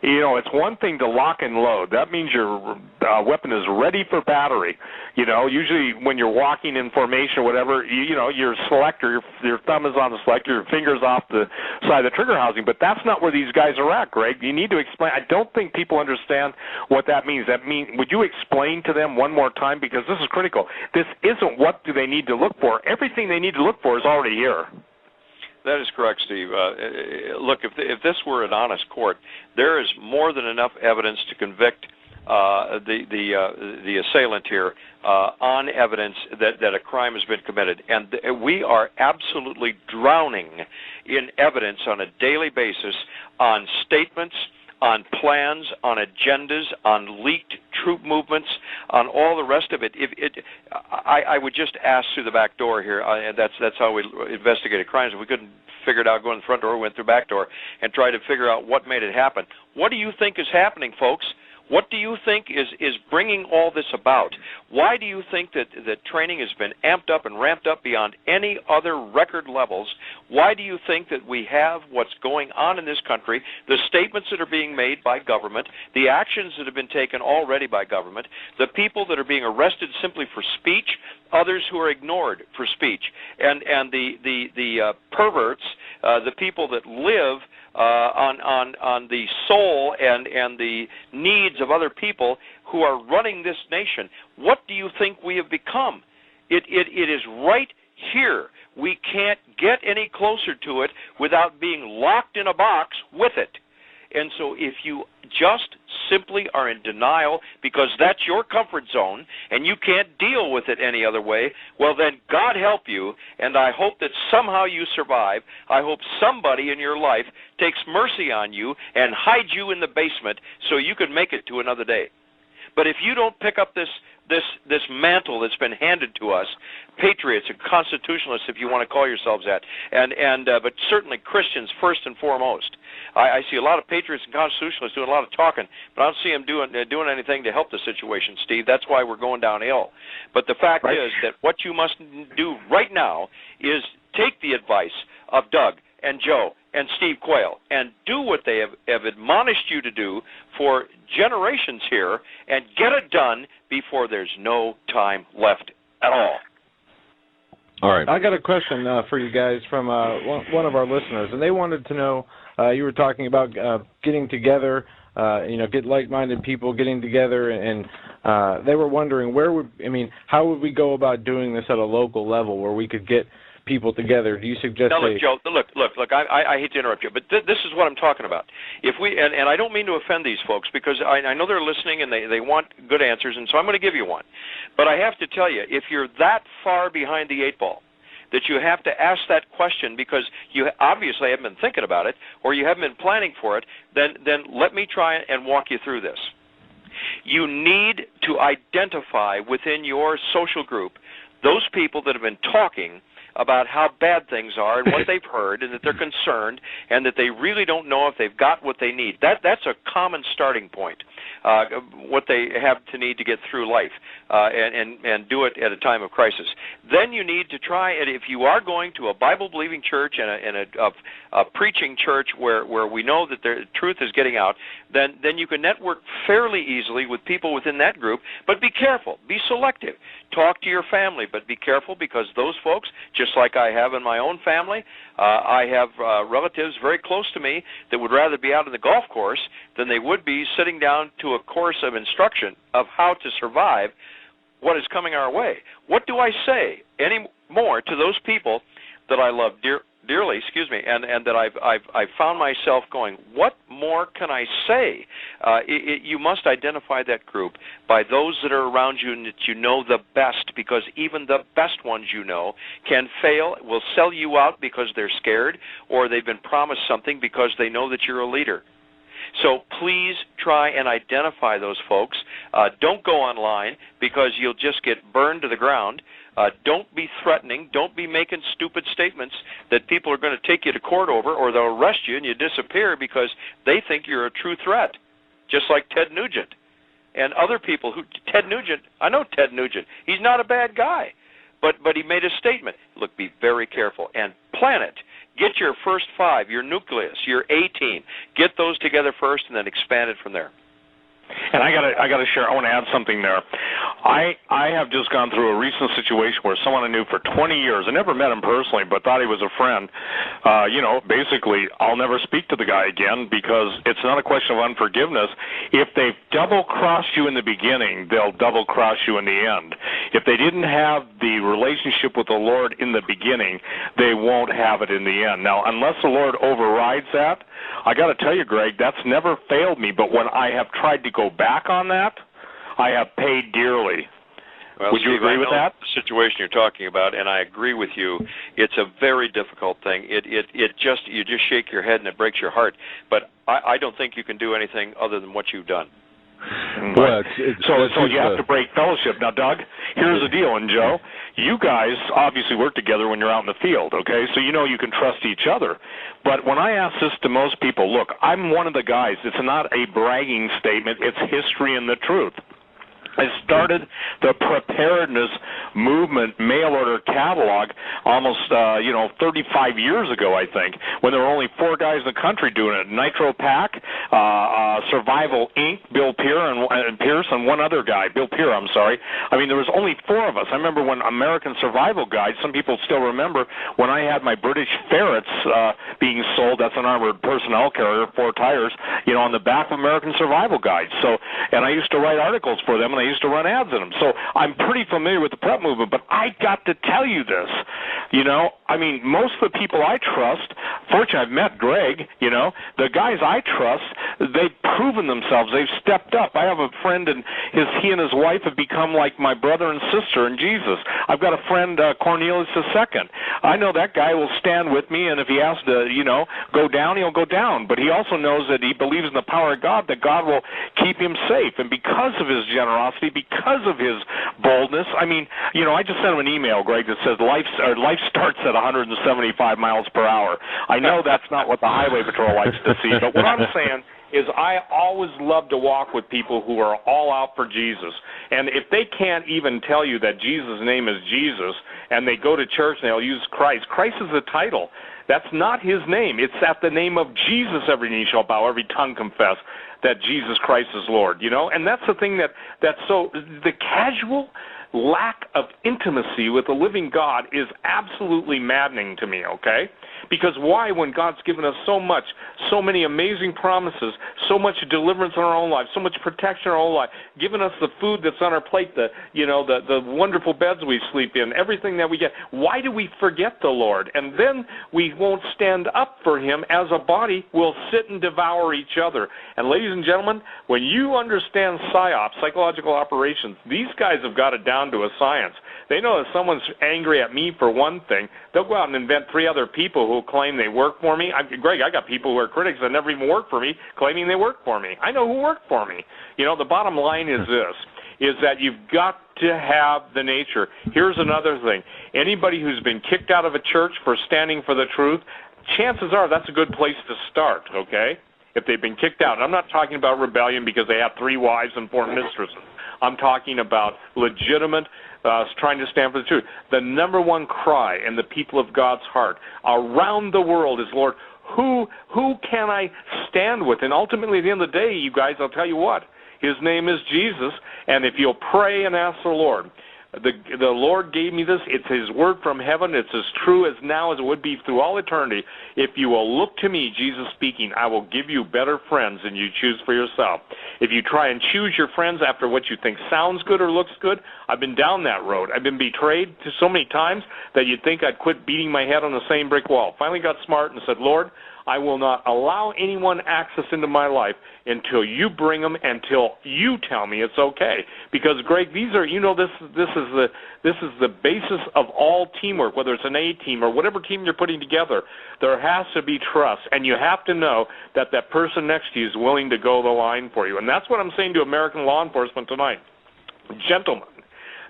You know, it's one thing to lock and load. That means your weapon is ready for battery. You know, usually when you're walking in formation or whatever, you know, your selector, your thumb is on the selector, your finger's off the side of the trigger housing. But that's not where these guys are at, Greg. You need to explain. I don't think people understand what that means. Would you explain to them one more time? Because this is critical. This isn't what do they need to look for. Everything they need to look for is already here. That is correct, Steve. Look, if this were an honest court, there is more than enough evidence to convict the assailant here on evidence that a crime has been committed. And we are absolutely drowning in evidence on a daily basis on statements, on plans, on agendas, on leaked troop movements, on all the rest of it. I would just ask through the back door here, and that's how we investigated crimes. If we couldn't figure it out going in the front door, we went through the back door and tried to figure out what made it happen. What do you think is happening, folks? What do you think is bringing all this about? Why do you think that training has been amped up and ramped up beyond any other record levels? Why do you think that we have what's going on in this country, the statements that are being made by government, the actions that have been taken already by government, the people that are being arrested simply for speech, others who are ignored for speech, and the perverts, the people that live on the soul and the needs of other people who are running this nation? What do you think we have become? It is right here. We can't get any closer to it without being locked in a box with it. And so if you just simply are in denial because that's your comfort zone and you can't deal with it any other way, well then God help you, and I hope that somehow you survive. I hope somebody in your life takes mercy on you and hides you in the basement so you can make it to another day. But if you don't pick up this mantle that's been handed to us, patriots and constitutionalists, if you want to call yourselves that, but certainly Christians first and foremost. I see a lot of patriots and constitutionalists doing a lot of talking, but I don't see them doing anything to help the situation, Steve. That's why we're going downhill. But the fact is that what you must do right now is take the advice of Doug and Joe and Steve Quayle and do what they have admonished you to do for generations here and get it done before there's no time left at all. All right. I got a question for you guys from one of our listeners, and they wanted to know, you were talking about getting together, get like-minded people getting together, and they were wondering how would we go about doing this at a local level where we could get people together? Do you suggest? Now, look, Joe. Look. I hate to interrupt you, but this is what I'm talking about. If we and I don't mean to offend these folks because I know they're listening and they want good answers, and so I'm going to give you one. But I have to tell you, if you're that far behind the eight ball that you have to ask that question because you obviously haven't been thinking about it or you haven't been planning for it, then let me try and walk you through this. You need to identify within your social group those people that have been talking about how bad things are and what they've heard and that they're concerned and that they really don't know if they've got what they need. That's a common starting point, what they have to need to get through life and do it at a time of crisis. Then you need to try, and if you are going to a Bible-believing church and a preaching church where we know that the truth is getting out, then you can network fairly easily with people within that group, but be careful, be selective. Talk to your family, but be careful because those folks, just like I have in my own family, I have relatives very close to me that would rather be out on the golf course than they would be sitting down to a course of instruction of how to survive what is coming our way. What do I say anymore to those people that I love dearly, and that I've found myself going, what more can I say? You must identify that group by those that are around you and that you know the best, because even the best ones you know can fail, will sell you out because they're scared, or they've been promised something because they know that you're a leader. So please try and identify those folks. Don't go online because you'll just get burned to the ground. Don't be threatening. Don't be making stupid statements that people are going to take you to court over, or they'll arrest you and you disappear because they think you're a true threat, just like Ted Nugent and other people I know Ted Nugent. He's not a bad guy, but he made a statement. Look, be very careful, and planet. Get your first 5, your nucleus, your A team. Get those together first, and then expand it from there. And I gotta share. I want to add something there. I have just gone through a recent situation where someone I knew for 20 years, I never met him personally, but thought he was a friend. Basically, I'll never speak to the guy again because it's not a question of unforgiveness. If they've double-crossed you in the beginning, they'll double-cross you in the end. If they didn't have the relationship with the Lord in the beginning, they won't have it in the end. Now, unless the Lord overrides that, I got to tell you, Greg, that's never failed me. But when I have tried to go back on that, I have paid dearly. Well, would you Steve, agree with that? The situation you're talking about, and I agree with you. It's a very difficult thing. You just shake your head and it breaks your heart. But I don't think you can do anything other than what you've done. Well, so you have to break fellowship. Now, Doug, here's the deal, and Joe, you guys obviously work together when you're out in the field, okay? So you know you can trust each other. But when I ask this to most people, look, I'm one of the guys. It's not a bragging statement. It's history and the truth. I started the preparedness movement mail order catalog almost 35 years ago, I think, when there were only 4 guys in the country doing it. Nitro Pack, Survival Inc., Bill Pierce, and one other guy, Bill Pierre, I'm sorry. I mean, there was only 4 of us. I remember when American Survival Guide, some people still remember when I had my British Ferrets being sold. That's an armored personnel carrier, 4 tires, on the back of American Survival Guide. So, and I used to write articles for them, and I used to run ads in them. So I'm pretty familiar with the prep movement, but I got to tell you this. I mean, most of the people I trust, fortunately I've met Greg, the guys I trust, they've proven themselves. They've stepped up. I have a friend, and he and his wife have become like my brother and sister in Jesus. I've got a friend, Cornelius II. I know that guy will stand with me, and if he has to, go down, he'll go down. But he also knows that he believes in the power of God, that God will keep him safe. And because of his generosity, because of his boldness, I mean, I just sent him an email, Greg, that says life starts at 175 miles per hour. I know that's not what the Highway Patrol likes to see, but what I'm saying is I always love to walk with people who are all out for Jesus. And if they can't even tell you that Jesus' name is Jesus, and they go to church and they'll use Christ, Christ is the title. That's not his name. It's at the name of Jesus every knee shall bow, every tongue confess that Jesus Christ is Lord, And that's the thing that's so, the casual lack of intimacy with the living God is absolutely maddening to me, okay? Because why, when God's given us so much, so many amazing promises, so much deliverance in our own life, so much protection in our own life, given us the food that's on our plate, the wonderful beds we sleep in, everything that we get, why do we forget the Lord? And then we won't stand up for him as a body. We'll sit and devour each other. And ladies and gentlemen, when you understand PSYOPs, psychological operations, these guys have got it down to a science. They know if someone's angry at me for one thing, they'll go out and invent 3 other people who claim they work for me. Greg, I got people who are critics that never even work for me claiming they work for me. I know who work for me. The bottom line is this, is that you've got to have the nature. Here's another thing. Anybody who's been kicked out of a church for standing for the truth, chances are that's a good place to start, okay, if they've been kicked out. And I'm not talking about rebellion because they have 3 wives and 4 mistresses. I'm talking about legitimate trying to stand for the truth. The number one cry in the people of God's heart around the world is, Lord, who can I stand with? And ultimately, at the end of the day, you guys, I'll tell you what, his name is Jesus, and if you'll pray and ask the Lord, the Lord gave me this. It's his word from heaven. It's as true as now as it would be through all eternity. If you will look to me, Jesus speaking, I will give you better friends than you choose for yourself. If you try and choose your friends after what you think sounds good or looks good, I've been down that road. I've been betrayed so many times that you'd think I'd quit beating my head on the same brick wall. Finally got smart and said, Lord, I will not allow anyone access into my life until you bring them, until you tell me it's okay. Because, Greg, these are, this is the basis of all teamwork, whether it's an A team or whatever team you're putting together. There has to be trust, and you have to know that that person next to you is willing to go the line for you. And that's what I'm saying to American law enforcement tonight. Gentlemen,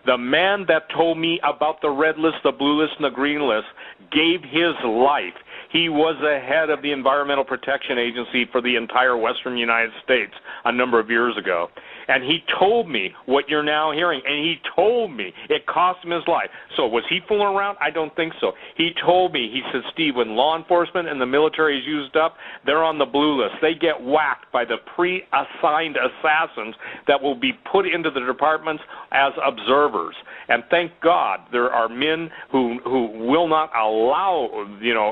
the man that told me about the red list, the blue list, and the green list gave his life. He was the head of the Environmental Protection Agency for the entire western United States a number of years ago. And he told me what you're now hearing, and he told me it cost him his life. So was he fooling around? I don't think so. He told me, he said, Steve, when law enforcement and the military is used up, they're on the blue list. They get whacked by the pre-assigned assassins that will be put into the departments as observers. And thank God there are men who will not allow,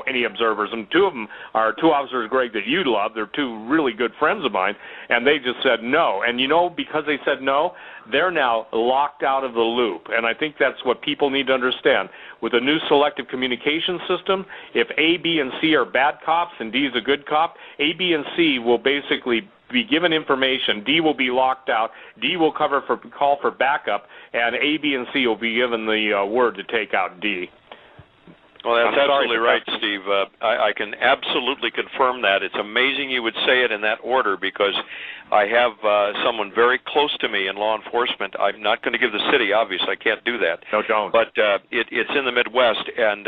any observers. And two of them are two officers, Greg, that you love. They're two really good friends of mine, and they just said no. And because they said no, they're now locked out of the loop. And I think that's what people need to understand. With a new selective communication system, if A, B, and C are bad cops and D is a good cop, A, B, and C will basically be given information. D will be locked out. D will call for backup, and A, B, and C will be given the word to take out D. Well, that's absolutely right, Steve. I can absolutely confirm that. It's amazing you would say it in that order, because I have someone very close to me in law enforcement. I'm not going to give the city, obviously. I can't do that. No, don't. But it's in the Midwest, and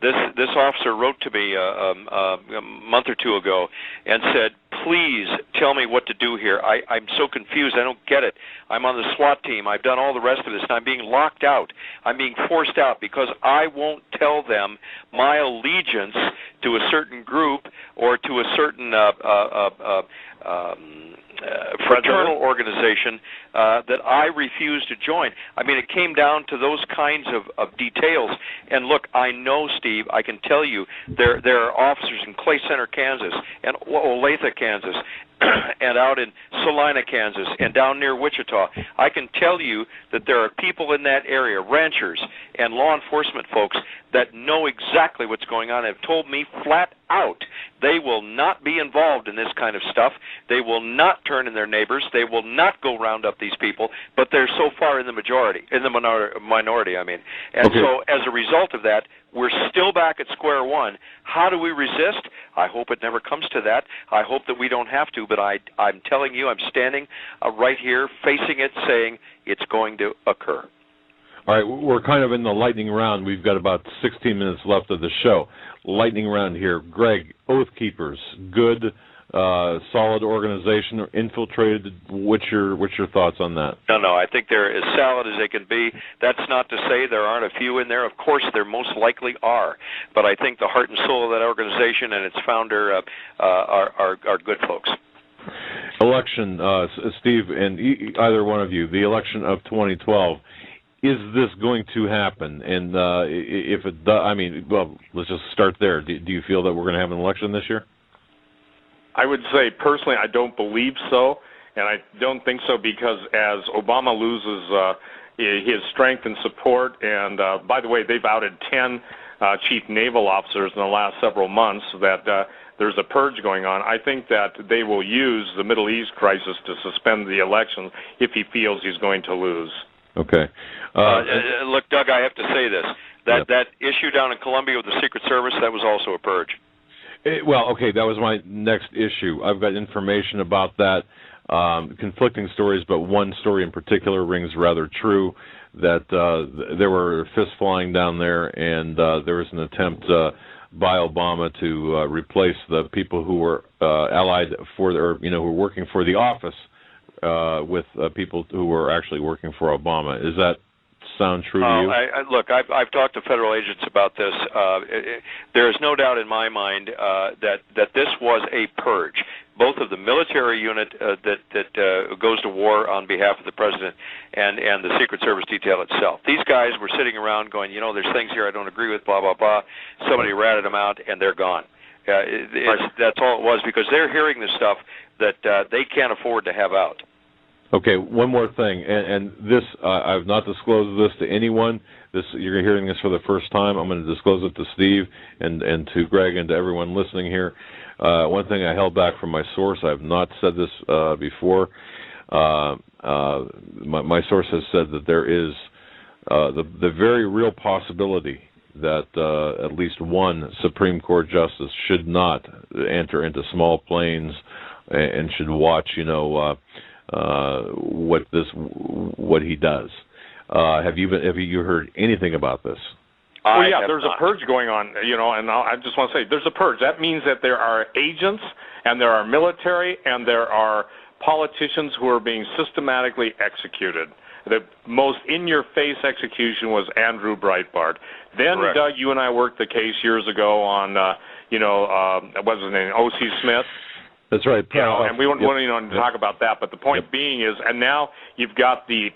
this officer wrote to me a month or two ago and said, please tell me what to do here. I'm so confused. I don't get it. I'm on the SWAT team. I've done all the rest of this, and I'm being locked out. I'm being forced out because I won't tell them my allegiance to a certain group or to a certain fraternal organization that I refuse to join. I mean, it came down to those kinds of details. And look, I know, Steve, I can tell you there are officers in Clay Center, Kansas, and Olathe, Kansas, and out in Salina, Kansas, and down near Wichita. I can tell you that there are people in that area, ranchers and law enforcement folks, that know exactly what's going on and have told me flat out they will not be involved in this kind of stuff. They will not turn in their neighbors. They will not go round up these people, but they're so far in the minority, I mean. And so as a result of that, we're still back at square one. How do we resist? I hope it never comes to that. I hope that we don't have to, but I'm telling you, I'm standing right here facing it, saying it's going to occur. All right, we're kind of in the lightning round. We've got about 16 minutes left of the show. Lightning round here. Greg, Oathkeepers, good, solid organization, or infiltrated. What's your thoughts on that? No, I think they're as solid as they can be. That's not to say there aren't a few in there. Of course, there most likely are. But I think the heart and soul of that organization and its founder are good folks. Election, Steve, and either one of you, the election of 2012. Is this going to happen? And if it does, I mean, well, let's just start there. Do you feel that we're going to have an election this year? I would say, personally, I don't believe so, and I don't think so because as Obama loses his strength and support, and by the way, they've outed 10 chief naval officers in the last several months, that there's a purge going on. I think that they will use the Middle East crisis to suspend the election if he feels he's going to lose. Okay. Look, Doug, I have to say this. That issue down in Colombia with the Secret Service, that was also a purge. Well, okay, that was my next issue. I've got information about that, conflicting stories, but one story in particular rings rather true, that there were fists flying down there, and there was an attempt by Obama to replace the people who were allied for, or who were working for the office with people who were actually working for Obama. Does that sound true to you? Look, I've talked to federal agents about this. There is no doubt in my mind that this was a purge, both of the military unit that goes to war on behalf of the president and the Secret Service detail itself. These guys were sitting around going, there's things here I don't agree with, blah, blah, blah. Somebody ratted them out, and they're gone. That's all it was, because they're hearing the stuff that they can't afford to have out. Okay, one more thing, and this, I've not disclosed this to anyone. You're hearing this for the first time. I'm going to disclose it to Steve and to Greg and to everyone listening here. One thing I held back from my source, I have not said this before. My source has said that there is the very real possibility that at least one Supreme Court justice should not enter into small planes and should watch, what he does. Have you heard anything about this? Well, yeah, there's a purge going on, and I just want to say there's a purge. That means that there are agents and there are military and there are politicians who are being systematically executed. The most in-your-face execution was Andrew Breitbart. Then, Doug, you and I worked the case years ago on, what's his name, O.C. Smith. That's right. And we won't even talk about that. But the point being is, and now you've got the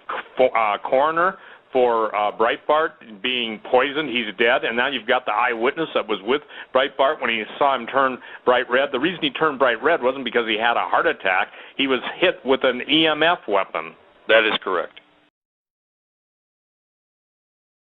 coroner for Breitbart being poisoned. He's dead. And now you've got the eyewitness that was with Breitbart when he saw him turn bright red. The reason he turned bright red wasn't because he had a heart attack. He was hit with an EMF weapon. That is correct.